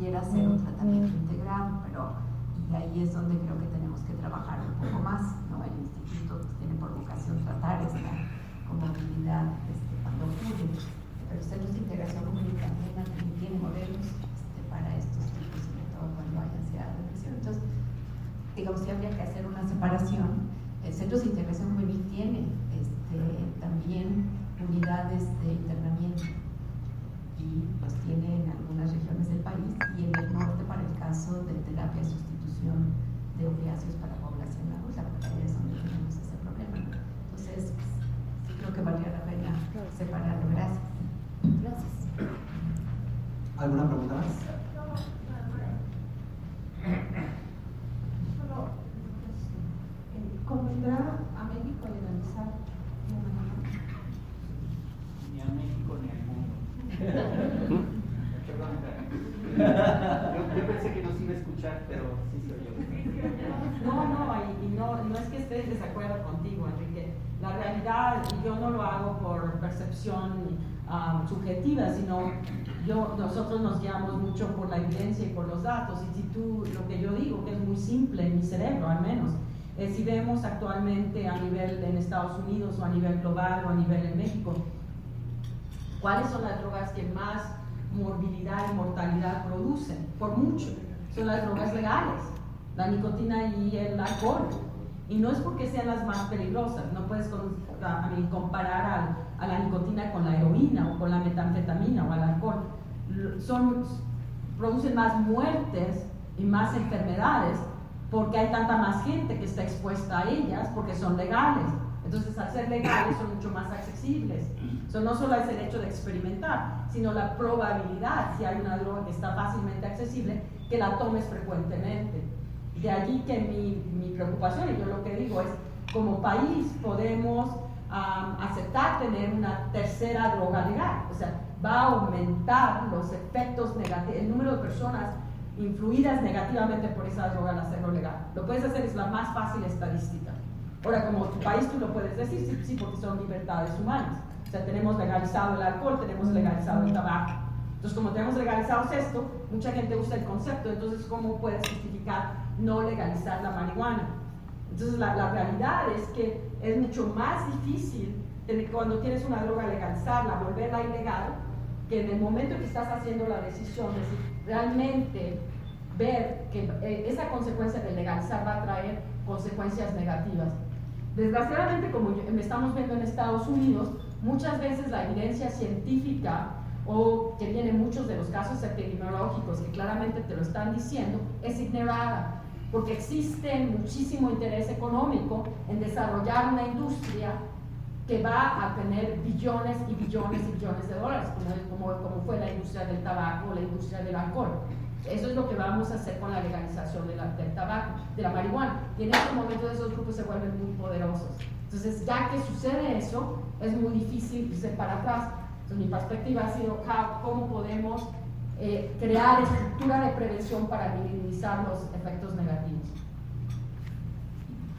pudiera ser un tratamiento integrado, y ahí es donde creo que tenemos que trabajar un poco más, ¿no? El instituto tiene por vocación tratar esta comorbilidad cuando ocurre, pero centros de integración juvenil también tiene modelos para estos tipos, sobre todo cuando hay ansiedad o depresión. Entonces, digamos que habría que hacer una separación. Centros de integración juvenil tiene también unidades de internamiento y los tiene en algunas regiones del país, y en el norte para el caso de terapia de sustitución de opiáceos para población adulta, porque ahí es donde tenemos ese problema. Entonces, sí creo que valdría la pena separarlo. Gracias. Gracias. ¿Alguna pregunta más? ¿Convendrá a México legalizar la marihuana? Ni a México ni al mundo. Perdón. Yo pensé que nos iba a escuchar, pero sí se oyó. No es que esté en desacuerdo contigo, Enrique. La realidad, y yo no lo hago por percepción subjetiva, sino nosotros nos guiamos mucho por la evidencia y por los datos. Y si lo que yo digo, que es muy simple en mi cerebro al menos, si vemos actualmente a nivel en Estados Unidos o a nivel global o a nivel en México, ¿cuáles son las drogas que más morbilidad y mortalidad producen? Por mucho, son las drogas legales, la nicotina y el alcohol. Y no es porque sean las más peligrosas, no puedes comparar a la nicotina con la heroína o con la metanfetamina o al alcohol. Producen más muertes y más enfermedades porque hay tanta más gente que está expuesta a ellas porque son legales. Entonces, al ser legales son mucho más accesibles. No solo es el hecho de experimentar, sino la probabilidad, si hay una droga que está fácilmente accesible, que la tomes frecuentemente. De allí que mi preocupación, y yo lo que digo es, como país podemos aceptar tener una tercera droga legal. O sea, va a aumentar los efectos negativos, el número de personas influidas negativamente por esa droga al hacerlo legal. Lo puedes hacer, es la más fácil estadística. Ahora, como tu país tú lo puedes decir, sí, porque son libertades humanas. O sea, tenemos legalizado el alcohol, tenemos legalizado el tabaco. Entonces, como tenemos legalizados esto, mucha gente usa el concepto, entonces, ¿cómo puedes justificar no legalizar la marihuana? Entonces, la realidad es que es mucho más difícil cuando tienes una droga legalizarla, volverla ilegal, que en el momento que estás haciendo la decisión de si realmente ver que esa consecuencia de legalizar va a traer consecuencias negativas. Desgraciadamente, como estamos viendo en Estados Unidos, muchas veces la evidencia científica, o que viene muchos de los casos epidemiológicos que claramente te lo están diciendo, es ignorada, porque existe muchísimo interés económico en desarrollar una industria que va a tener billones y billones y billones de dólares, como fue la industria del tabaco o la industria del alcohol. Eso es lo que vamos a hacer con la legalización del tabaco, de la marihuana. Y en este momento esos grupos se vuelven muy poderosos. Entonces, ya que sucede eso, es muy difícil irse para atrás. Entonces, mi perspectiva ha sido cómo podemos crear estructura de prevención para minimizar los efectos negativos.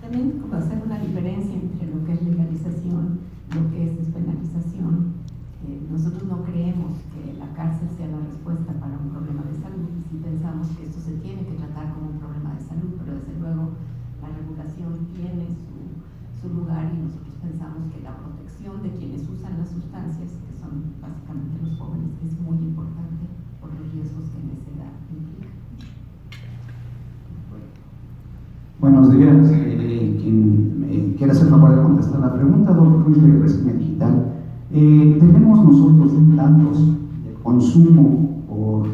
También como hacer una diferencia entre lo que es legalización, lo que es despenalización. Nosotros no creemos que la cárcel sea la respuesta para un problema de salud, y sí pensamos que esto se tiene que tratar como un problema de salud, pero desde luego la regulación tiene su lugar, y nosotros pensamos que la protección de quienes usan las sustancias, que son básicamente los jóvenes, es muy importante por los riesgos que en esa edad implica. Buenos días. Quien quiera hacer favor de contestar la pregunta, doctor Ruiz de Reseña Digital. Tenemos nosotros datos de consumo por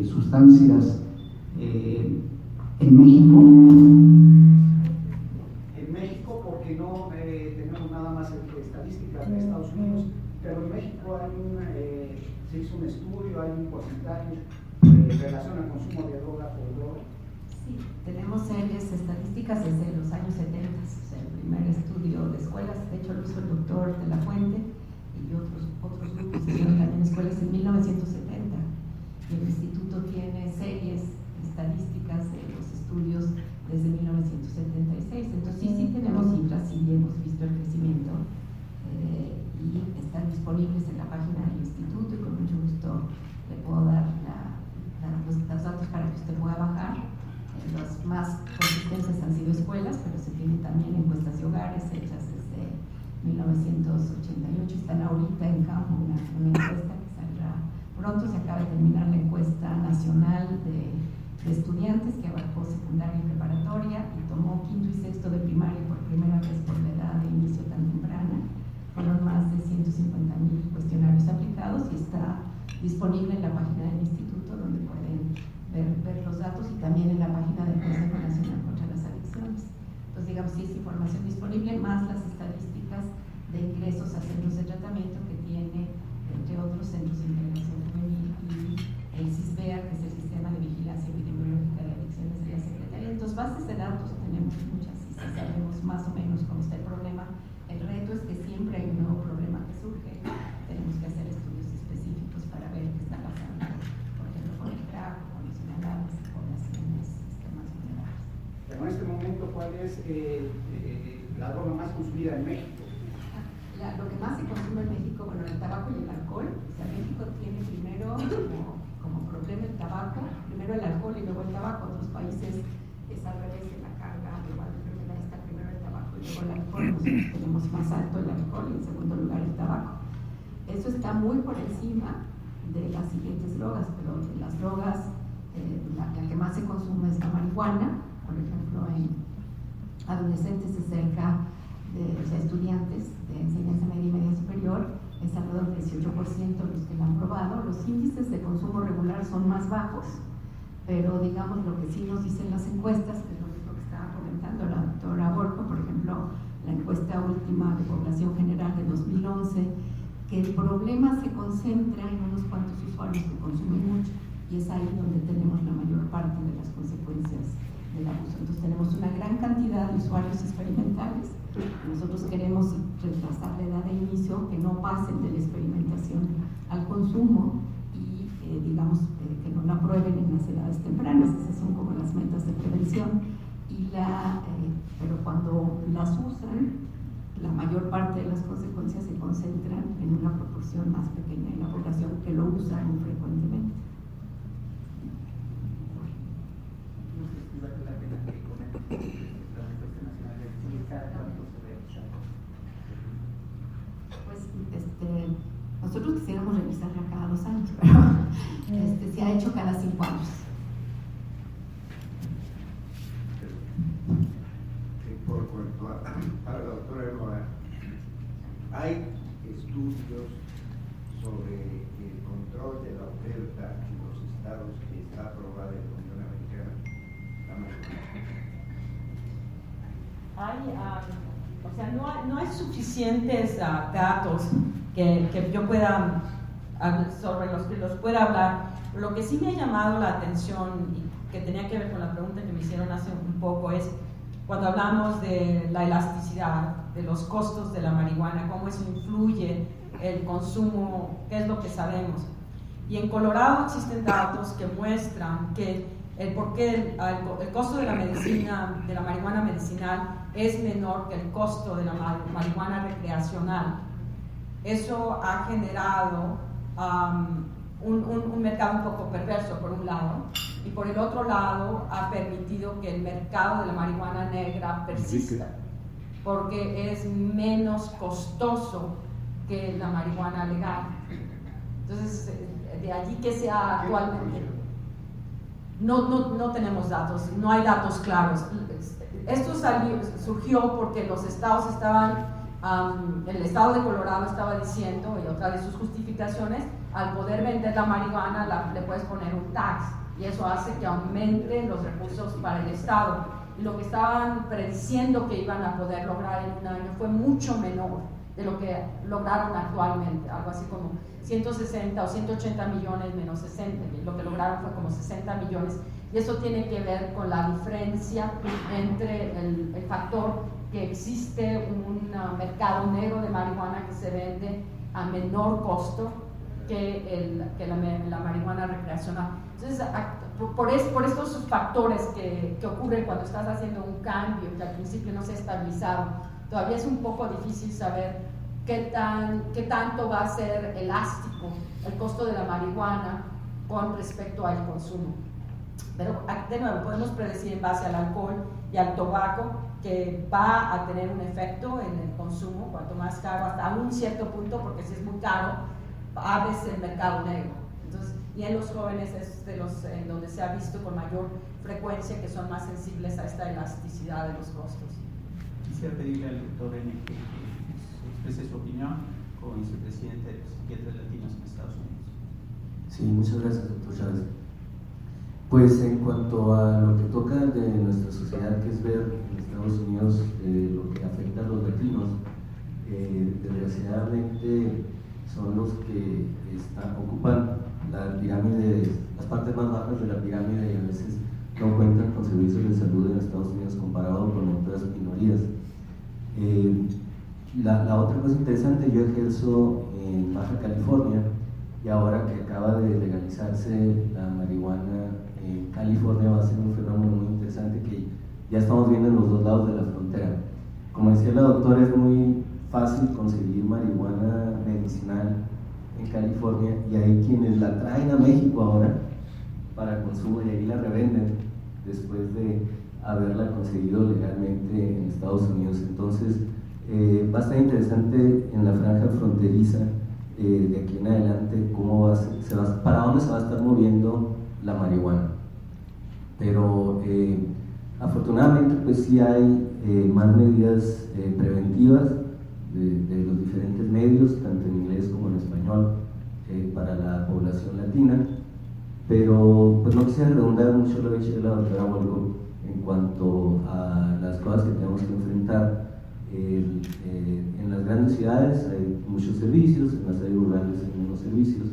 sustancias en México. En México, porque no tenemos nada más estadísticas de Estados Unidos, pero en México se hizo un estudio, hay un porcentaje en relación al consumo de droga por droga. Sí, tenemos series estadísticas desde los años 70, o sea, el primer estudio de escuelas, de hecho lo hizo el doctor de la Fuente y otros grupos hicieron también escuelas en 1970. Y el instituto tiene series estadísticas de los estudios desde 1976. Entonces sí tenemos cifras, sí hemos visto el crecimiento y están disponibles en la página del instituto, y con mucho gusto le puedo dar los datos más consistentes han sido escuelas, pero se tienen también encuestas de hogares hechas desde 1988. Están ahorita en campo una encuesta que saldrá pronto. Se acaba de terminar la encuesta nacional de estudiantes que abarcó secundaria y preparatoria y tomó quinto y sexto de primaria por primera vez por la edad de inicio tan temprana. Fueron más de 150,000 cuestionarios aplicados y está disponible en la página del instituto, donde pueden ver los datos, y también en la página del Consejo Nacional contra las Adicciones. Entonces, digamos, sí es información disponible, más las estadísticas de ingresos a centros de tratamiento que tiene, entre otros, Centros de Integración Juvenil y el CISBEA, que es el Sistema de Vigilancia Epidemiológica de Adicciones de la Secretaría. Entonces, bases de datos tenemos muchas y sabemos más o menos cómo está el problema. El reto es que siempre hay un nuevo problema que surge. Tenemos que hacer estudios específicos para ver qué está pasando, por ejemplo, con el crack, con los inhalables, poblaciones más vulnerables. Pero en este momento, ¿cuál es la droga más consumida en México? Lo que más se consume en México, bueno, el tabaco y el alcohol. O sea, México tiene primero como problema el tabaco, primero el alcohol y luego el tabaco. Otros países es al revés, en la carga global de enfermedad está primero el tabaco y luego el alcohol. Nosotros tenemos más alto el alcohol y en segundo lugar el tabaco. Eso está muy por encima de las siguientes drogas, pero las drogas, la que más se consume es la marihuana. Por ejemplo, en adolescentes es cerca de, o sea, estudiantes de enseñanza media y media superior, es alrededor del 18% los que la han probado. Los índices de consumo regular son más bajos, pero digamos lo que sí nos dicen las encuestas, que es lo mismo que estaba comentando la doctora Borco, por ejemplo, la encuesta última de población general de 2011, que el problema se concentra en unos cuantos usuarios que consumen mucho, y es ahí donde tenemos la mayor parte de las consecuencias del abuso. Entonces tenemos una gran cantidad de usuarios experimentales. Nosotros queremos retrasar la edad de inicio, que no pasen de la experimentación al consumo y digamos que no la prueben en las edades tempranas. Esas son como las metas de prevención. Pero cuando las usan, la mayor parte de las consecuencias se concentran en una proporción más pequeña de la población que lo usa muy frecuentemente. Pues nosotros quisiéramos revisarla cada 2 años, pero se ha hecho cada 5 años. Por cuanto a la doctora Enoa, hay estudios sobre el control de la oferta en los estados que está aprobada en la Unión Americana. O sea, no hay suficientes datos que yo pueda, sobre los que los pueda hablar. Lo que sí me ha llamado la atención y que tenía que ver con la pregunta que me hicieron hace un poco es cuando hablamos de la elasticidad, de los costos de la marihuana, cómo eso influye el consumo, qué es lo que sabemos. Y en Colorado existen datos que muestran que el costo de la medicina, de la marihuana medicinal, es menor que el costo de la marihuana recreacional. Eso ha generado un mercado un poco perverso por un lado, y por el otro lado ha permitido que el mercado de la marihuana negra persista, porque es menos costoso que la marihuana legal. Entonces, de allí que sea actualmente, no tenemos datos, no hay datos claros. Esto surgió porque los estados estaban, el estado de Colorado estaba diciendo, y otra de sus justificaciones, al poder vender la marihuana le puedes poner un tax, y eso hace que aumenten los recursos para el estado. Y lo que estaban prediciendo que iban a poder lograr en un año fue mucho menor de lo que lograron actualmente, algo así como 160 o 180 millones menos 60, y lo que lograron fue como 60 millones, y eso tiene que ver con la diferencia entre el factor que existe un mercado negro de marihuana que se vende a menor costo que la marihuana recreacional. Entonces, por estos factores que ocurren cuando estás haciendo un cambio que al principio no se ha estabilizado, todavía es un poco difícil saber qué tanto va a ser elástico el costo de la marihuana con respecto al consumo. Pero de nuevo, podemos predecir en base al alcohol y al tabaco que va a tener un efecto en el consumo, cuanto más caro, hasta un cierto punto, porque si es muy caro, abres el mercado negro. Entonces, y en los jóvenes es de los en donde se ha visto con mayor frecuencia que son más sensibles a esta elasticidad de los costos. Quisiera pedirle al doctor N que exprese su opinión como vicepresidente de los psiquiatras latinos en Estados Unidos. Sí, muchas gracias, doctor Chávez. Pues en cuanto a lo que toca de nuestra sociedad, que es ver en Estados Unidos lo que afecta a los latinos, desgraciadamente son los que ocupan la pirámide, las partes más bajas de la pirámide, y a veces no cuentan con servicios de salud en Estados Unidos comparado con otras minorías. La otra cosa interesante, yo ejerzo en Baja California, y ahora que acaba de legalizarse la marihuana en California va a ser un fenómeno muy interesante que ya estamos viendo en los dos lados de la frontera. Como decía la doctora, es muy fácil conseguir marihuana medicinal en California, y hay quienes la traen a México ahora para consumo y ahí la revenden después de haberla conseguido legalmente en Estados Unidos. Entonces va a estar interesante en la franja fronteriza de aquí en adelante cómo para dónde se va a estar moviendo la marihuana. Pero afortunadamente pues sí hay más medidas preventivas de los diferentes medios, tanto en inglés como en español, para la población latina. Pero pues no quisiera redundar mucho lo que dice la doctora Volko en cuanto a las cosas que tenemos que enfrentar. En las grandes ciudades hay muchos servicios, en las áreas rurales hay menos servicios,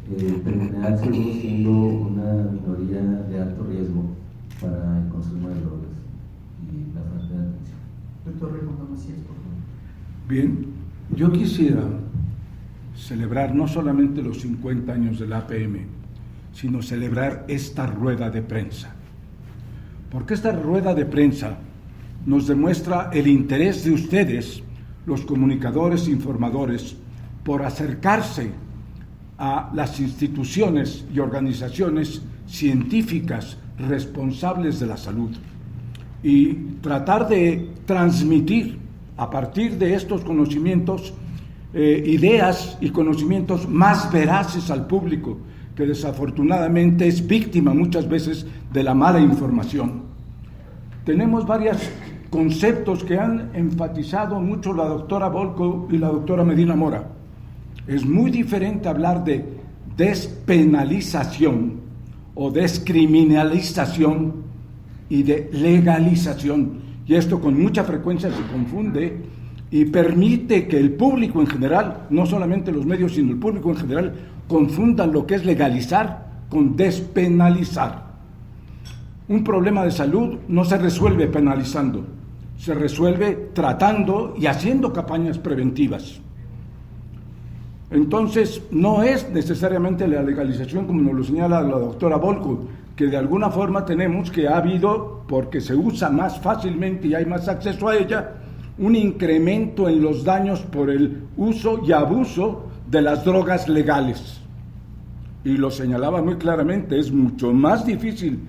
pero en general seguimos siendo una minoría de alto riesgo para el consumo de drogas y la falta de atención. Doctor Raimundo Macías, por favor. Bien, yo quisiera celebrar no solamente los 50 años de la APM, sino celebrar esta rueda de prensa. Porque esta rueda de prensa nos demuestra el interés de ustedes, los comunicadores e informadores, por acercarse a las instituciones y organizaciones científicas responsables de la salud y tratar de transmitir a partir de estos conocimientos ideas y conocimientos más veraces al público, que desafortunadamente es víctima muchas veces de la mala información. Tenemos varios conceptos que han enfatizado mucho la doctora Volko y la doctora Medina Mora. Es muy diferente hablar de despenalización o descriminalización y de legalización. Y esto con mucha frecuencia se confunde y permite que el público en general, no solamente los medios, sino el público en general, confundan lo que es legalizar con despenalizar. Un problema de salud no se resuelve penalizando, se resuelve tratando y haciendo campañas preventivas. Entonces, no es necesariamente la legalización, como nos lo señala la doctora Volko, que de alguna forma tenemos que ha habido, porque se usa más fácilmente y hay más acceso a ella, un incremento en los daños por el uso y abuso de las drogas legales. Y lo señalaba muy claramente, es mucho más difícil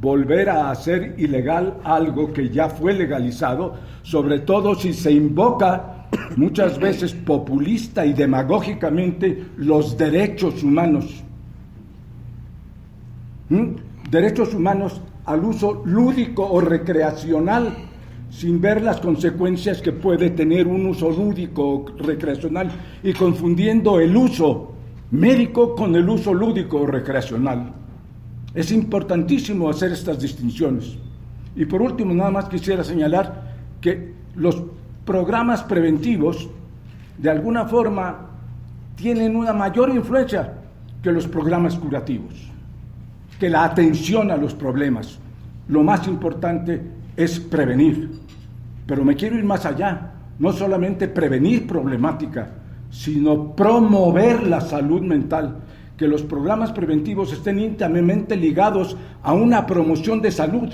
volver a hacer ilegal algo que ya fue legalizado, sobre todo si se invoca muchas veces populista y demagógicamente los derechos humanos. Derechos humanos al uso lúdico o recreacional, sin ver las consecuencias que puede tener un uso lúdico o recreacional y confundiendo el uso médico con el uso lúdico o recreacional. Es importantísimo hacer estas distinciones. Y por último, nada más quisiera señalar que los programas preventivos, de alguna forma, tienen una mayor influencia que los programas curativos, que la atención a los problemas. Lo más importante es prevenir. Pero me quiero ir más allá, no solamente prevenir problemática, sino promover la salud mental, que los programas preventivos estén íntimamente ligados a una promoción de salud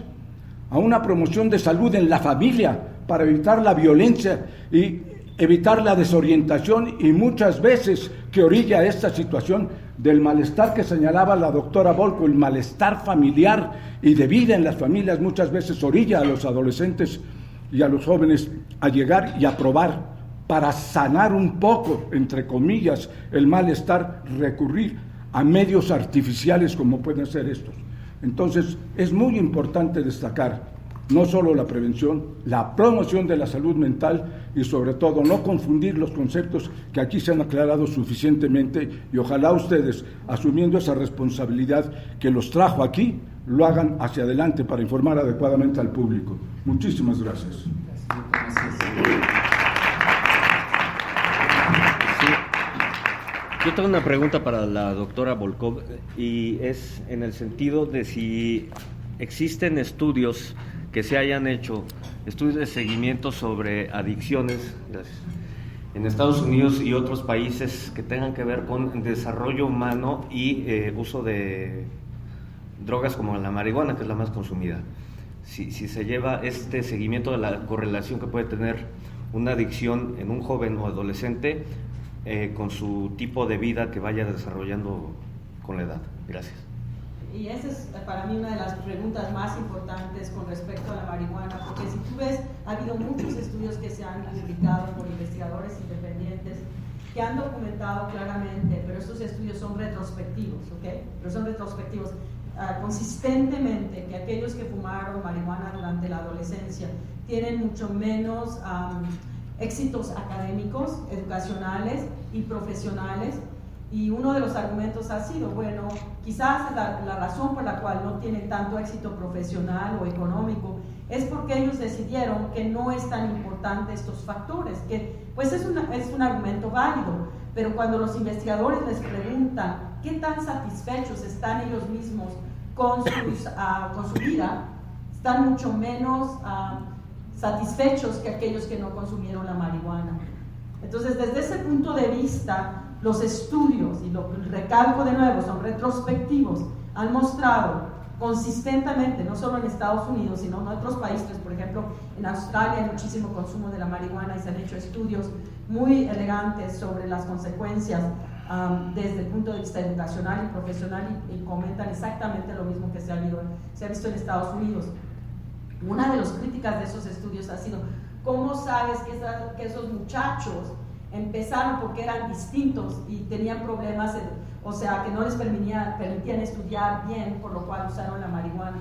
en la familia, para evitar la violencia y evitar la desorientación y muchas veces que orilla a esta situación del malestar que señalaba la doctora Volko, el malestar familiar y de vida en las familias, muchas veces orilla a los adolescentes y a los jóvenes a llegar y a probar, para sanar un poco, entre comillas, el malestar, recurrir a medios artificiales como pueden ser estos. Entonces, es muy importante destacar no solo la prevención, la promoción de la salud mental y sobre todo no confundir los conceptos que aquí se han aclarado suficientemente, y ojalá ustedes, asumiendo esa responsabilidad que los trajo aquí, lo hagan hacia adelante para informar adecuadamente al público. Muchísimas gracias. Yo tengo una pregunta para la doctora Volkov, y es en el sentido de si existen estudios que se hayan hecho, estudios de seguimiento sobre adicciones en Estados Unidos y otros países que tengan que ver con desarrollo humano y uso de drogas como la marihuana, que es la más consumida. Si se lleva este seguimiento de la correlación que puede tener una adicción en un joven o adolescente con su tipo de vida que vaya desarrollando con la edad. Gracias. Y esa es para mí una de las preguntas más importantes con respecto a la marihuana, porque si tú ves, ha habido muchos estudios que se han publicado por investigadores independientes que han documentado claramente, pero estos estudios son retrospectivos, ¿ok? Pero son retrospectivos consistentemente, que aquellos que fumaron marihuana durante la adolescencia tienen mucho menos éxitos académicos, educacionales y profesionales. Y uno de los argumentos ha sido, bueno, quizás la razón por la cual no tienen tanto éxito profesional o económico es porque ellos decidieron que no es tan importante estos factores, que pues es un argumento válido, pero cuando los investigadores les preguntan qué tan satisfechos están ellos mismos con su vida, están mucho menos satisfechos que aquellos que no consumieron la marihuana. Entonces, desde ese punto de vista, los estudios, y lo recalco de nuevo, son retrospectivos, han mostrado consistentemente, no solo en Estados Unidos, sino en otros países. Por ejemplo, en Australia hay muchísimo consumo de la marihuana y se han hecho estudios muy elegantes sobre las consecuencias desde el punto de vista educacional y profesional, y comentan exactamente lo mismo que se ha visto en Estados Unidos. Una de las críticas de esos estudios ha sido: ¿cómo sabes que esos muchachos empezaron porque eran distintos y tenían problemas, o sea, que no les permitían estudiar bien, por lo cual usaron la marihuana?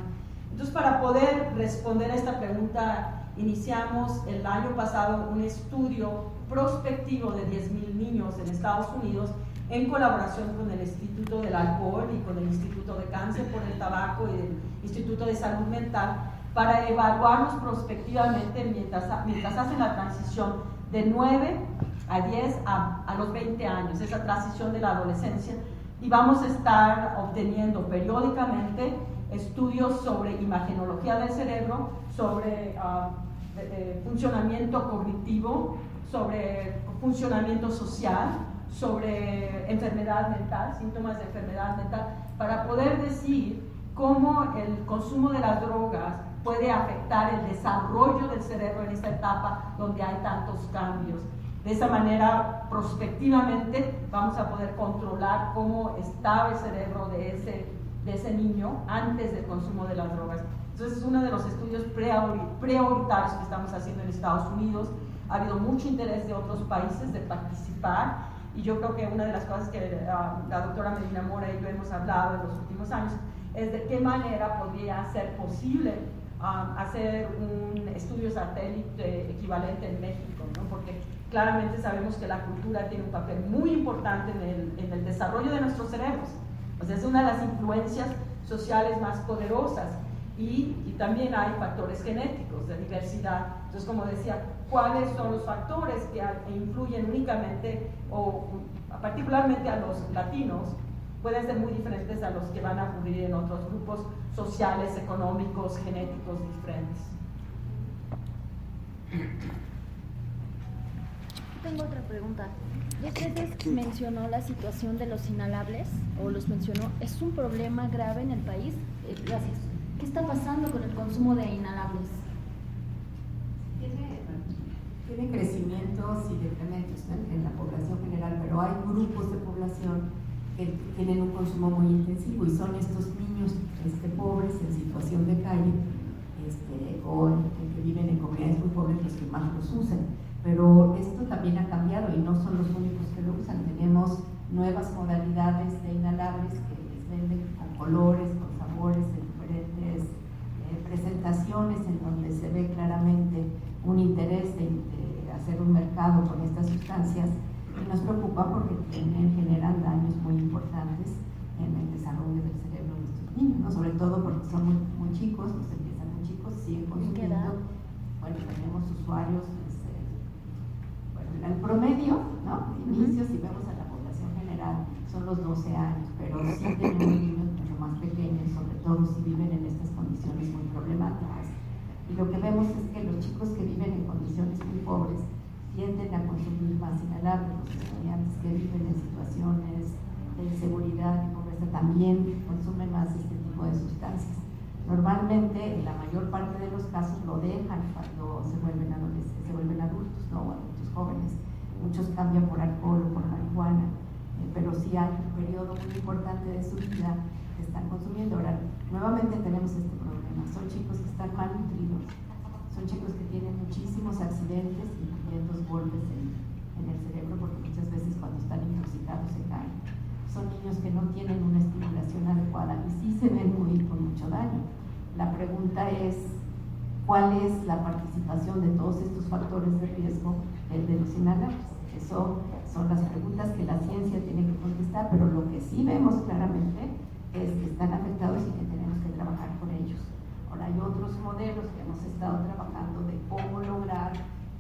Entonces, para poder responder a esta pregunta, iniciamos el año pasado un estudio prospectivo de 10,000 niños en Estados Unidos, en colaboración con el Instituto del Alcohol y con el Instituto de Cáncer por el Tabaco y el Instituto de Salud Mental, para evaluarlos prospectivamente mientras hacen la transición de 9 a 10 a los 20 años, esa transición de la adolescencia, y vamos a estar obteniendo periódicamente estudios sobre imagenología del cerebro, sobre funcionamiento cognitivo, sobre funcionamiento social, sobre enfermedad mental, síntomas de enfermedad mental, para poder decir cómo el consumo de las drogas puede afectar el desarrollo del cerebro en esta etapa donde hay tantos cambios. De esa manera, prospectivamente, vamos a poder controlar cómo estaba el cerebro de ese niño antes del consumo de las drogas. Entonces, es uno de los estudios prioritarios que estamos haciendo en Estados Unidos. Ha habido mucho interés de otros países de participar, y yo creo que una de las cosas que la doctora Medina Mora y yo hemos hablado en los últimos años es de qué manera podría ser posible hacer un estudio satélite equivalente en México, ¿no? Porque claramente sabemos que la cultura tiene un papel muy importante en el desarrollo de nuestros cerebros. O sea, es una de las influencias sociales más poderosas, y también hay factores genéticos de diversidad. Entonces, como decía, ¿cuáles son los factores que influyen únicamente o particularmente a los latinos? Pueden ser muy diferentes a los que van a ocurrir en otros grupos sociales, económicos, genéticos diferentes. Tengo otra pregunta. Dos veces mencionó la situación de los inhalables, o los mencionó. ¿Es un problema grave en el país? Gracias. ¿Qué está pasando con el consumo de inhalables? Tiene crecimientos y decrementos en la población general, pero hay grupos de población que tienen un consumo muy intensivo, y son estos niños pobres en situación de calle o que viven en comunidades muy pobres los que más los usan. Pero esto también ha cambiado y no son los únicos que lo usan. Tenemos nuevas modalidades de inhalables que les venden con colores, con sabores, en diferentes presentaciones, en donde se ve claramente un interés de hacer un mercado con estas sustancias, y nos preocupa porque generan daños muy importantes en el desarrollo del cerebro de estos niños, ¿no? Sobre todo porque son muy chicos, los empiezan muy chicos, siguen consumiendo. Bueno, tenemos usuarios, el promedio, ¿no? De inicio, si vemos a la población general, son los 12 años, pero sí tenemos niños mucho más pequeños, sobre todo si viven en estas condiciones muy problemáticas. Y lo que vemos es que los chicos que viven en condiciones muy pobres tienden a consumir más inhalables. Los estudiantes que viven en situaciones de inseguridad y pobreza también consumen más este tipo de sustancias. Normalmente, en la mayor parte de los casos, lo dejan cuando se vuelven adultos, ¿no? O adultos jóvenes. Muchos cambian por alcohol o por marihuana, pero sí hay un periodo muy importante de su vida que están consumiendo. Ahora, nuevamente tenemos este problema. Son chicos que están malnutridos, son chicos que tienen muchísimos accidentes, incluyendo golpes en el cerebro, porque muchas veces cuando están intoxicados se caen. Son niños que no tienen una estimulación adecuada y sí se ven con mucho daño. La pregunta es, ¿cuál es la participación de todos estos factores de riesgo de los inhalables? Eso son las preguntas que la ciencia tiene que contestar, pero lo que sí vemos claramente es que están afectados y que tenemos que trabajar con ellos. Ahora, hay otros modelos que hemos estado trabajando de cómo lograr,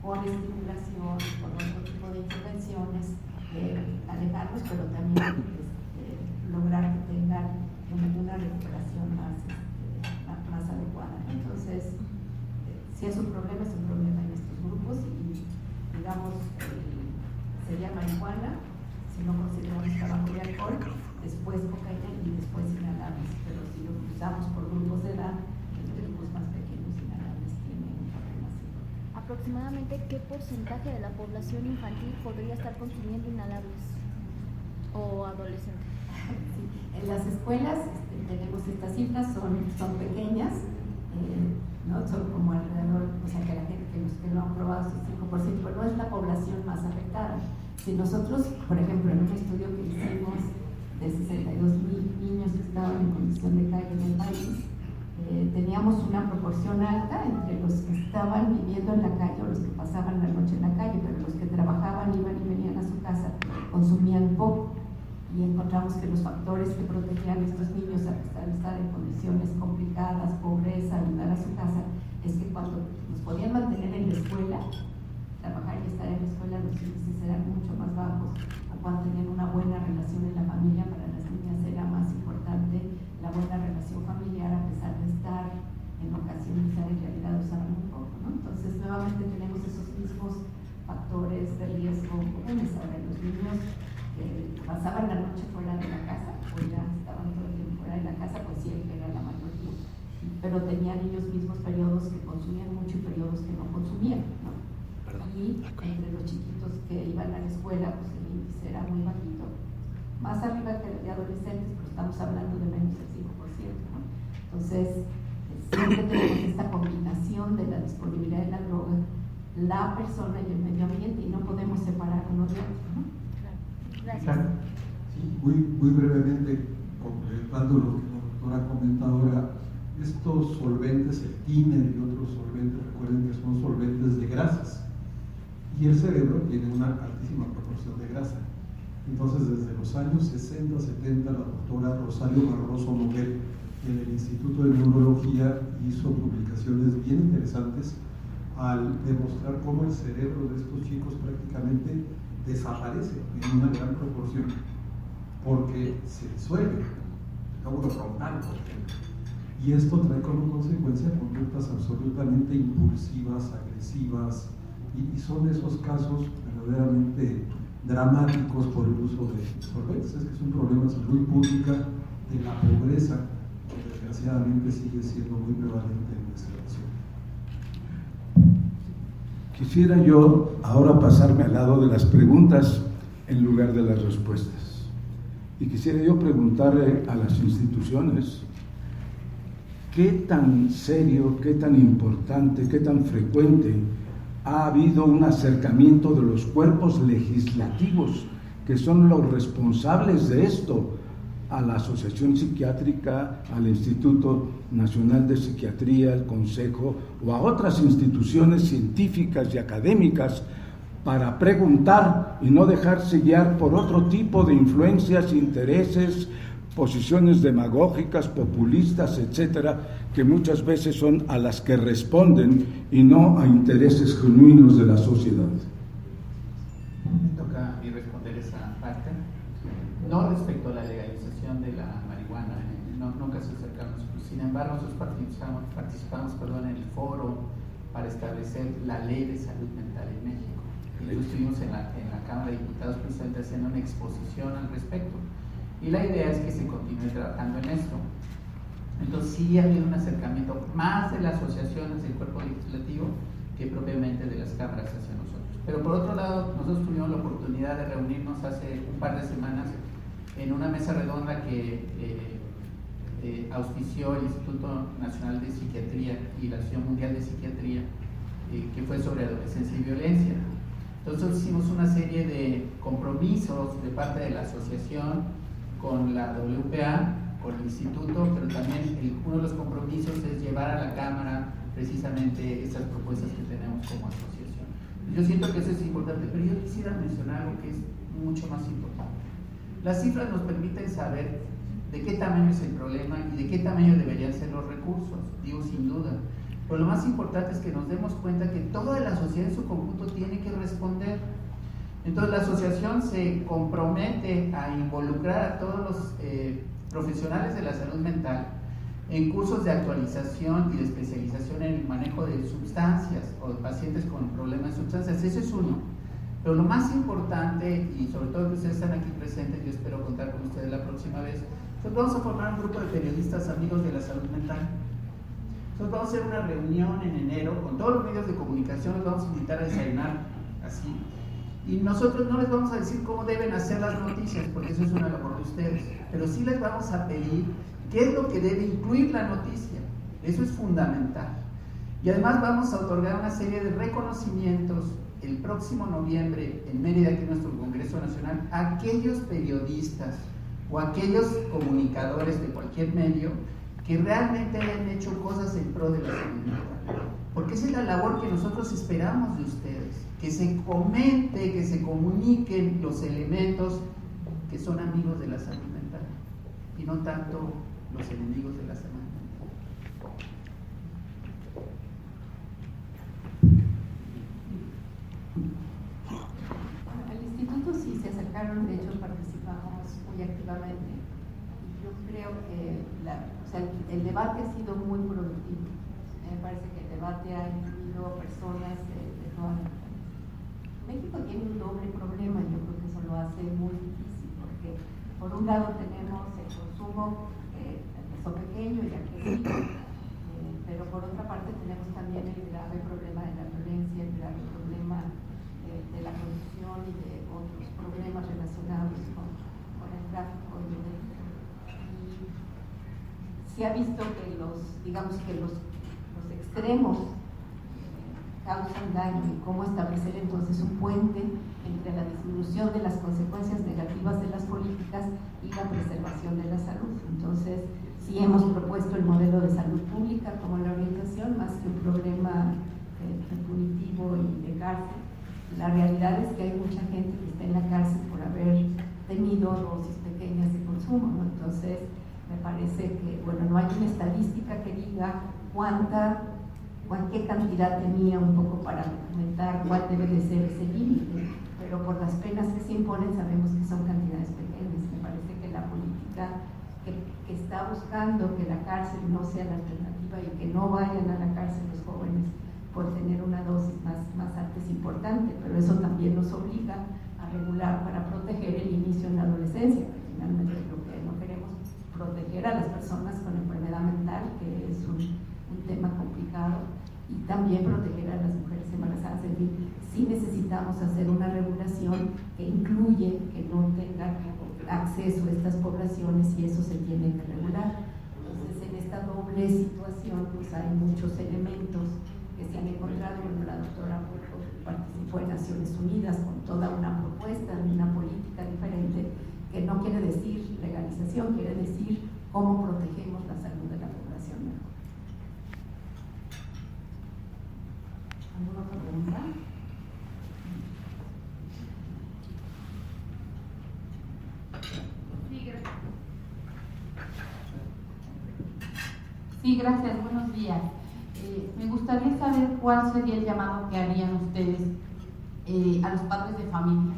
con estimulación, con otro tipo de intervenciones, alejarlos, pero también lograr que tengan una recuperación más adecuada. Entonces, si es un problema en estos grupos, y digamos, sería marihuana, si no consideramos tabaco y alcohol, después cocaína y después inhalables. Pero si lo cruzamos por grupos de edad, los grupos más pequeños inhalables tienen un problema así. ¿Aproximadamente qué porcentaje de la población infantil podría estar consumiendo inhalables o adolescentes? Sí. En las escuelas tenemos estas cifras, son pequeñas, ¿no? Son como alrededor, o sea, que la gente que lo han probado es 5%, pero no es la población más afectada. Si nosotros, por ejemplo, en un estudio que hicimos de 62,000 niños que estaban en condición de calle en el país, teníamos una proporción alta entre los que estaban viviendo en la calle o los que pasaban la noche en la calle, pero los que trabajaban, iban y venían a su casa, consumían poco. Y encontramos que los factores que protegían a estos niños a estar en condiciones complicadas, pobreza, ayudar a su casa, es que cuando los podían mantener en la escuela, trabajar y estar en la escuela, los índices eran mucho más bajos. O cuando tenían una buena relación en la familia, para las niñas era más importante la buena relación familiar, a pesar de estar en ocasiones, en realidad usaban un poco, ¿no? Entonces, nuevamente tenemos esos mismos factores de riesgo comunes. Ahora, los niños pasaban la noche fuera de la casa, o ya estaban todo el tiempo fuera de la casa, pues sí, era la mayoría. Pero tenían ellos mismos periodos que consumían mucho y periodos que no consumían, ¿no? Y entre los chiquitos que iban a la escuela, pues el índice era muy bajito, más arriba que el de adolescentes, pero estamos hablando de menos del 5%, ¿no? Entonces, siempre tenemos esta combinación de la disponibilidad de la droga, la persona y el medio ambiente, y no podemos separar uno de otro, ¿no? Gracias. Sí, muy brevemente, complementando lo que la doctora comentado ahora, estos solventes, el tiner y otros solventes, recuerden que son solventes de grasas, y el cerebro tiene una altísima proporción de grasa. Entonces, desde los años 60, 70, la doctora Rosario Barroso Noguel en el Instituto de Neurología hizo publicaciones bien interesantes al demostrar cómo el cerebro de estos chicos prácticamente desaparece en una gran proporción porque se disuelve, lóbulo frontal, por ejemplo. Y esto trae como consecuencia conductas absolutamente impulsivas, agresivas, y son esos casos verdaderamente dramáticos por el uso de solventes. Es que es un problema de salud pública, de la pobreza, que desgraciadamente sigue siendo muy prevalente en nuestra nación. Quisiera yo ahora pasarme al lado de las preguntas en lugar de las respuestas. Y quisiera yo preguntarle a las instituciones, ¿qué tan serio, qué tan importante, qué tan frecuente ha habido un acercamiento de los cuerpos legislativos, que son los responsables de esto, a la Asociación Psiquiátrica, al Instituto Nacional de Psiquiatría, al Consejo o a otras instituciones científicas y académicas, para preguntar y no dejarse guiar por otro tipo de influencias, intereses, posiciones demagógicas, populistas, etcétera, que muchas veces son a las que responden y no a intereses genuinos de la sociedad? Me toca a mí responder esa parte. No respecto a la legalización de la marihuana, nunca se acercamos. Sin embargo, nosotros participamos en el foro para establecer la ley de salud mental en México. Y estuvimos en la Cámara de Diputados precisamente haciendo una exposición al respecto. Y la idea es que se continúe trabajando en esto. Entonces sí ha habido un acercamiento más de las asociaciones del cuerpo legislativo que propiamente de las cámaras hacia nosotros. Pero por otro lado, nosotros tuvimos la oportunidad de reunirnos hace un par de semanas en una mesa redonda que auspició el Instituto Nacional de Psiquiatría y la Asociación Mundial de Psiquiatría, que fue sobre adolescencia y violencia. Entonces hicimos una serie de compromisos de parte de la asociación con la WPA, con el instituto, pero también uno de los compromisos es llevar a la Cámara precisamente esas propuestas que tenemos como asociación. Yo siento que eso es importante, pero yo quisiera mencionar algo que es mucho más importante. Las cifras nos permiten saber de qué tamaño es el problema y de qué tamaño deberían ser los recursos, digo sin duda. Pero lo más importante es que nos demos cuenta que toda la sociedad en su conjunto tiene que responder. Entonces la asociación se compromete a involucrar a todos los profesionales de la salud mental en cursos de actualización y de especialización en el manejo de sustancias o de pacientes con problemas de sustancias. Ese es uno. Pero lo más importante, y sobre todo que ustedes están aquí presentes, yo espero contar con ustedes la próxima vez, nosotros vamos a formar un grupo de periodistas amigos de la salud mental. Nosotros vamos a hacer una reunión en enero con todos los medios de comunicación, los vamos a invitar a desayunar así. Y nosotros no les vamos a decir cómo deben hacer las noticias, porque eso es una labor de ustedes, pero sí les vamos a pedir qué es lo que debe incluir la noticia. Eso es fundamental. Y además vamos a otorgar una serie de reconocimientos el próximo noviembre en Mérida, aquí en nuestro Congreso Nacional, a aquellos periodistas o aquellos comunicadores de cualquier medio que realmente hayan hecho cosas en pro de la salud mental. Porque esa es la labor que nosotros esperamos de ustedes, que se comente, que se comuniquen los elementos que son amigos de la salud mental y no tanto los enemigos de la salud mental. Bueno, al instituto sí se acercaron, de hecho participamos muy activamente. Yo creo que el debate ha sido muy productivo. Me parece que el debate ha incluido personas de toda la nación. México tiene un doble problema, yo creo que eso lo hace muy difícil, porque por un lado tenemos el consumo que empezó pequeño y ha crecido, pero por otra parte tenemos también el grave problema de la violencia, el grave problema de la corrupción y de otros problemas relacionados con el tráfico de violencia. Se ha visto que los extremos causan daño y cómo establecer entonces un puente entre la disminución de las consecuencias negativas de las políticas y la preservación de la salud. Entonces, sí hemos propuesto el modelo de salud pública como la orientación, más que un problema punitivo y de cárcel. La realidad es que hay mucha gente que está en la cárcel por haber tenido dosis pequeñas de consumo, ¿no? Entonces, me parece que, no hay una estadística que diga qué cantidad tenía un poco para documentar cuál debe de ser ese límite, pero por las penas que se imponen sabemos que son cantidades pequeñas. Me parece que la política que está buscando que la cárcel no sea la alternativa y que no vayan a la cárcel los jóvenes por tener una dosis más alta es importante, pero eso también nos obliga a regular para proteger el inicio en la adolescencia, que finalmente lo que no queremos proteger a las personas con enfermedad mental, que es un tema complicado, y también proteger a las mujeres embarazadas. Es decir, sí necesitamos hacer una regulación que incluye, que no tenga acceso a estas poblaciones y eso se tiene que regular. Entonces, en esta doble situación, pues hay muchos elementos que se han encontrado. Bueno, la doctora participó en Naciones Unidas con toda una propuesta de una política diferente, que no quiere decir legalización, quiere decir cómo protegemos la salud de la población mejor. ¿Alguna otra pregunta? Sí, gracias. Buenos días. Me gustaría saber cuál sería el llamado que harían ustedes a los padres de familia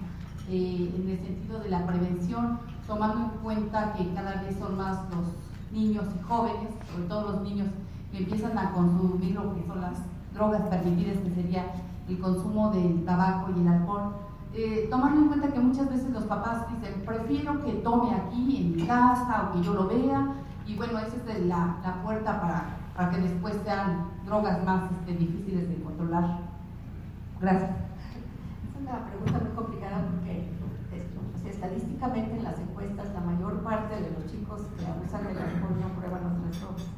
en el sentido de la prevención, tomando en cuenta que cada vez son más los niños y jóvenes, sobre todo los niños, que empiezan a consumir lo que son las drogas permitidas, que sería el consumo del tabaco y el alcohol. Tomando en cuenta que muchas veces los papás dicen, prefiero que tome aquí en mi casa o que yo lo vea, y bueno, esa es la puerta para que después sean drogas más difíciles de controlar. Gracias. Es una pregunta muy complicada porque estadísticamente en las encuestas la mayor parte de los chicos que abusan del alcohol no prueban otras drogas.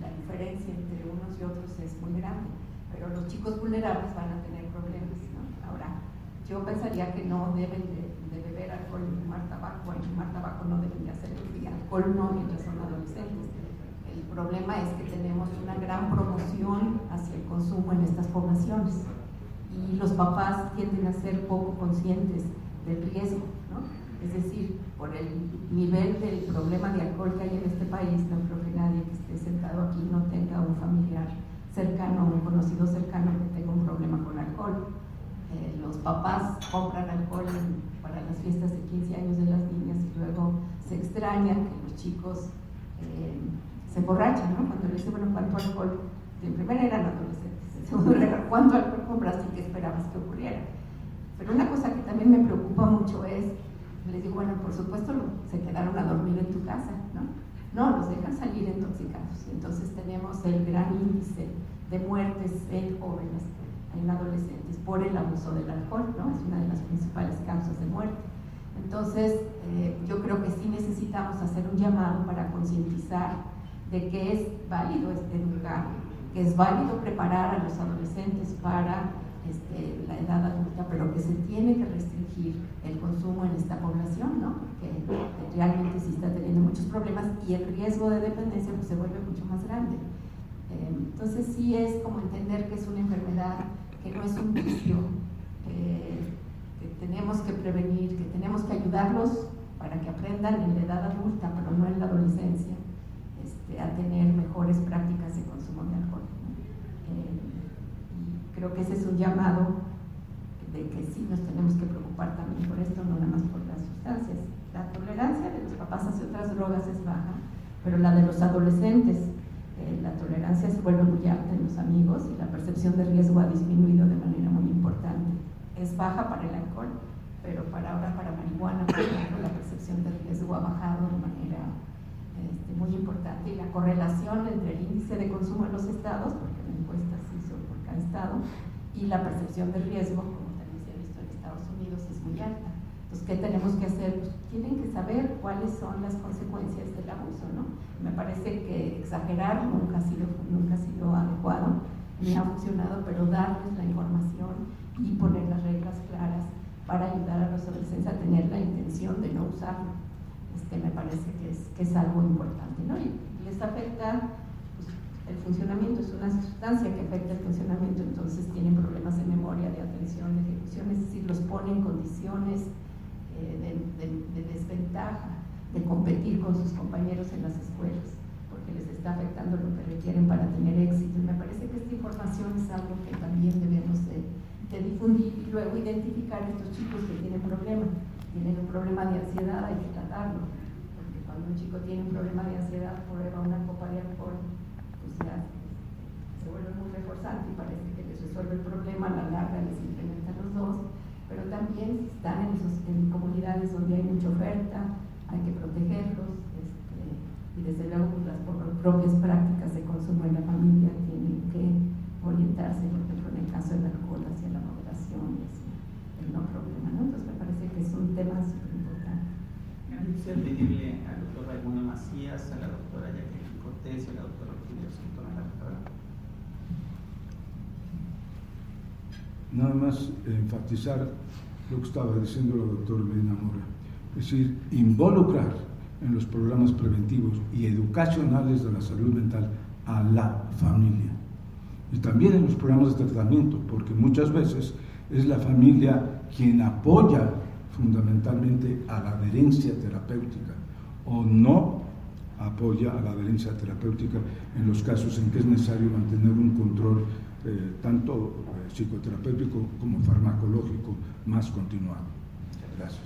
La diferencia entre unos y otros es muy grande, pero los chicos vulnerables van a tener problemas, ¿no? Ahora, yo pensaría que no deben de beber alcohol y fumar tabaco. Al fumar tabaco no deben de hacerlo, y alcohol no mientras son adolescentes. El problema es que tenemos una gran promoción hacia el consumo en estas poblaciones y los papás tienden a ser poco conscientes del riesgo, ¿no? Es decir, por el nivel del problema de alcohol que hay en este país, no creo que nadie que esté sentado aquí no tenga un familiar cercano, un conocido cercano que tenga un problema con alcohol. Los papás compran alcohol para las fiestas de 15 años de las niñas y luego se extrañan que los chicos se emborrachan, ¿no? Cuando les dicen, bueno, ¿cuánto alcohol? En primera eran adolescentes, en segundo era, ¿cuánto alcohol compraste y qué esperabas que ocurriera? Pero una cosa que también me preocupa mucho es, les digo, bueno, por supuesto se quedaron a dormir en tu casa, ¿no? No, los dejan salir intoxicados. Entonces tenemos el gran índice de muertes en jóvenes, en adolescentes, por el abuso del alcohol, ¿no? Es una de las principales causas de muerte. Entonces, yo creo que sí necesitamos hacer un llamado para concientizar de que es válido educar, que es válido preparar a los adolescentes para la edad adulta, pero que se tiene que restringir el consumo en esta población, ¿no? Porque realmente sí está teniendo muchos problemas y el riesgo de dependencia pues, se vuelve mucho más grande. Entonces sí es como entender que es una enfermedad, que no es un vicio, que tenemos que prevenir, que tenemos que ayudarlos para que aprendan en la edad adulta, pero no en la adolescencia, a tener mejores prácticas de consumo de alcohol, ¿no? Y creo que ese es un llamado de que sí nos tenemos que preocupar también por esto, no nada más por las sustancias. La tolerancia de los papás hacia otras drogas es baja, pero la de los adolescentes, la tolerancia se vuelve muy alta en los amigos y la percepción de riesgo ha disminuido de manera muy importante. Es baja para el alcohol, pero para marihuana, por ejemplo, la percepción de riesgo ha bajado de manera muy importante, y la correlación entre el índice de consumo en los estados, porque la encuesta se hizo por cada estado, y la percepción de riesgo, como también se ha visto en Estados Unidos, es muy alta. Entonces, ¿qué tenemos que hacer? Pues tienen que saber cuáles son las consecuencias del abuso, ¿no? Me parece que exagerar nunca ha sido adecuado, ni ha funcionado, pero darles la información y poner las reglas claras para ayudar a los adolescentes a tener la intención de no usarlo. Me parece que es algo importante, ¿no? Y les afecta pues, el funcionamiento, es una sustancia que afecta el funcionamiento, entonces tienen problemas de memoria, de atención, de ejecución, es decir, los pone en condiciones de desventaja, de competir con sus compañeros en las escuelas, porque les está afectando lo que requieren para tener éxito. Y me parece que esta información es algo que también debemos de difundir y luego identificar a estos chicos que tienen problemas. Tienen un problema de ansiedad, hay que tratarlo. Porque cuando un chico tiene un problema de ansiedad, prueba una copa de alcohol, pues ya se vuelve muy reforzante y parece que les resuelve el problema, a la larga les incrementan los dos. Pero también si están en comunidades donde hay mucha oferta, hay que protegerlos. Y desde luego pues, las propias prácticas de consumo en la familia tienen que orientarse, por ejemplo, en el caso del alcohol, hacia la moderación y hacia el no problema, ¿no? Entonces me parece que es un tema súper importante. Quisiera pedirle al doctor Raimundo Macías, a la doctora Jacqueline Cortés y a la doctora Orquídea que tomen la palabra. Nada más enfatizar lo que estaba diciendo la doctora Medina Mora, es decir, involucrar en los programas preventivos y educacionales de la salud mental a la familia. Y también en los programas de tratamiento, porque muchas veces es la familia quien apoya fundamentalmente a la adherencia terapéutica o no apoya a la adherencia terapéutica en los casos en que es necesario mantener un control tanto psicoterapéutico como farmacológico más continuado. Gracias.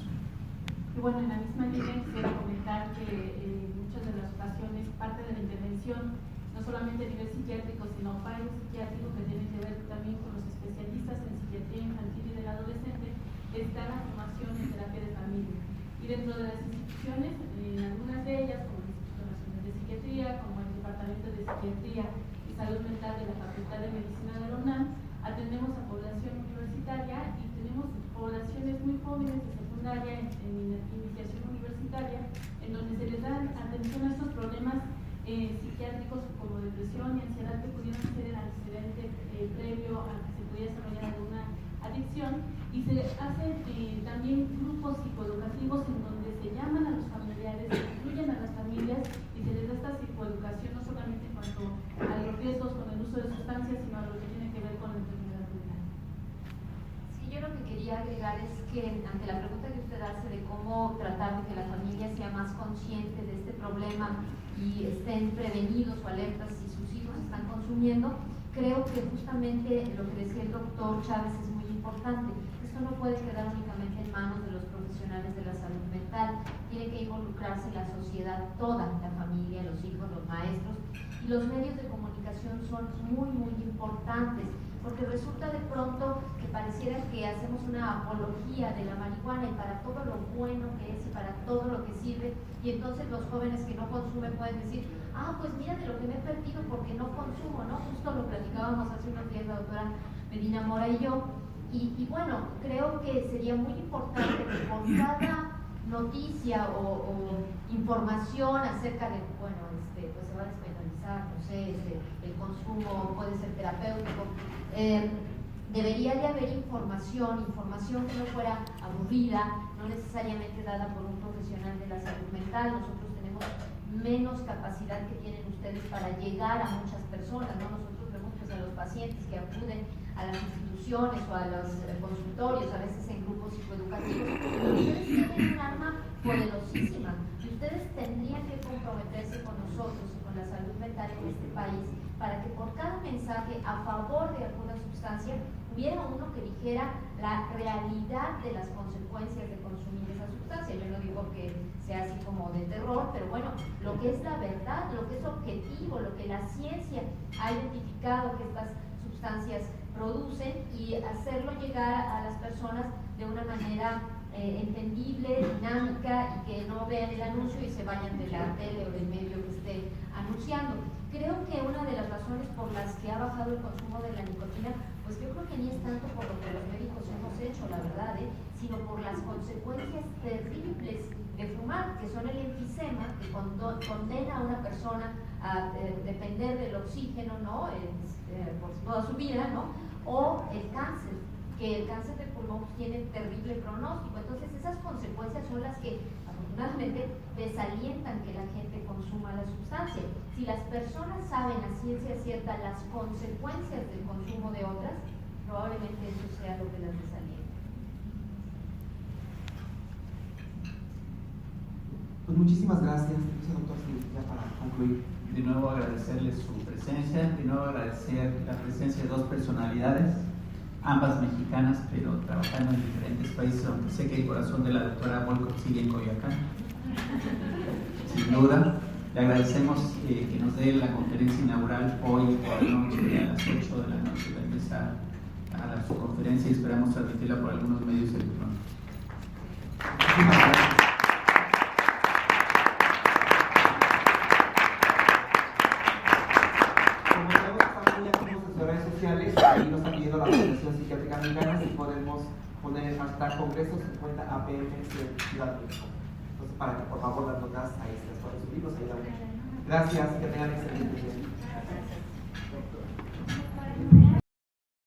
Y bueno, en la misma línea quisiera comentar que en muchas de las ocasiones parte de la intervención, no solamente a nivel psiquiátrico, sino psiquiátrico, que tiene que ver también con los especialistas en psiquiatría infantil y del adolescente, está la formación en terapia de familia. Y dentro de las instituciones, en algunas de ellas, como el Instituto Nacional de Psiquiatría, como el Departamento de Psiquiatría y Salud Mental de la Facultad de Medicina de la UNAM, atendemos a población universitaria y tenemos poblaciones muy jóvenes de secundaria en iniciación universitaria, en donde se les da atención a estos problemas psiquiátricos como depresión y ansiedad que pudieran ser el antecedente previo a que se pudiera desarrollar alguna adicción, y se hacen también grupos psicoeducativos en donde se llaman a los familiares, se incluyen a las familias y se les da esta psicoeducación no solamente en cuanto a los riesgos con el uso de sustancias, sino a lo que tiene que ver con la enfermedad mental. Sí, yo lo que quería agregar es que ante la pregunta que usted hace de cómo tratar de que la familia sea más consciente de este problema y estén prevenidos o alertas si sus hijos están consumiendo, creo que justamente lo que decía el doctor Chávez es muy importante. Esto no puede quedar únicamente en manos de los profesionales de la salud mental, tiene que involucrarse la sociedad toda, la familia, los hijos, los maestros, y los medios de comunicación son muy, muy importantes, porque resulta de pronto que pareciera que hacemos una apología de la marihuana y para todo lo bueno que es y para todo lo que sirve, y entonces los jóvenes que no consumen pueden decir, pues mira de lo que me he perdido porque no consumo, ¿no? Justo lo platicábamos hace unos días la doctora Medina Mora y yo, y bueno, creo que sería muy importante que por cada noticia o información acerca de, bueno, pues se va a despenalizar, no sé, el consumo puede ser terapéutico, debería de haber información que no fuera aburrida, no necesariamente dada por un profesional de la salud mental. Nosotros tenemos menos capacidad que tienen ustedes para llegar a muchas personas, ¿no? Nosotros vemos pues a los pacientes que acuden a las instituciones o a los consultorios, a veces en grupos psicoeducativos, pero ustedes tienen un arma poderosísima y ustedes tendrían que comprometerse con nosotros y con la salud mental en este país para que por cada mensaje a favor de alguna sustancia hubiera uno que dijera la realidad de las consecuencias de consumir esa sustancia. Yo no digo que sea así como de terror, pero bueno, lo que es la verdad, lo que es objetivo, lo que la ciencia ha identificado que estas sustancias producen, y hacerlo llegar a las personas de una manera entendible, dinámica, y que no vean el anuncio y se vayan de la tele o del medio que esté anunciando. Creo que una de las razones por las que ha bajado el consumo de la nicotina, pues yo creo que ni es tanto por lo que los médicos hemos hecho, la verdad, sino por las consecuencias terribles de fumar, que son el enfisema, que condena a una persona a depender del oxígeno, ¿no? Por toda su vida, ¿no? O el cáncer, que el cáncer de pulmón tiene terrible pronóstico. Entonces esas consecuencias son las que afortunadamente desalientan que la gente consuma la sustancia. Si las personas saben a ciencia cierta las consecuencias del consumo de otras, probablemente eso sea lo que las desalienta. Pues muchísimas gracias, doctor, ya para concluir. De nuevo agradecerles su presencia, de nuevo agradecer la presencia de dos personalidades, ambas mexicanas, pero trabajando en diferentes países, aunque sé que el corazón de la doctora Volkov sigue en Coyoacán, sin duda. Le agradecemos que nos dé la conferencia inaugural hoy por la noche, a las 8 de la noche, va a empezar a su conferencia y esperamos transmitirla por algunos medios electrónicos. Ahí nos está pidiendo la Asociación Psiquiátrica Mexicana si podemos poner el hashtag Congreso 50 APM Ciudad de México. Entonces, para que por favor las notas ahí se las puedan subir, nos ayudan mucho. Gracias, que tengan excelente día.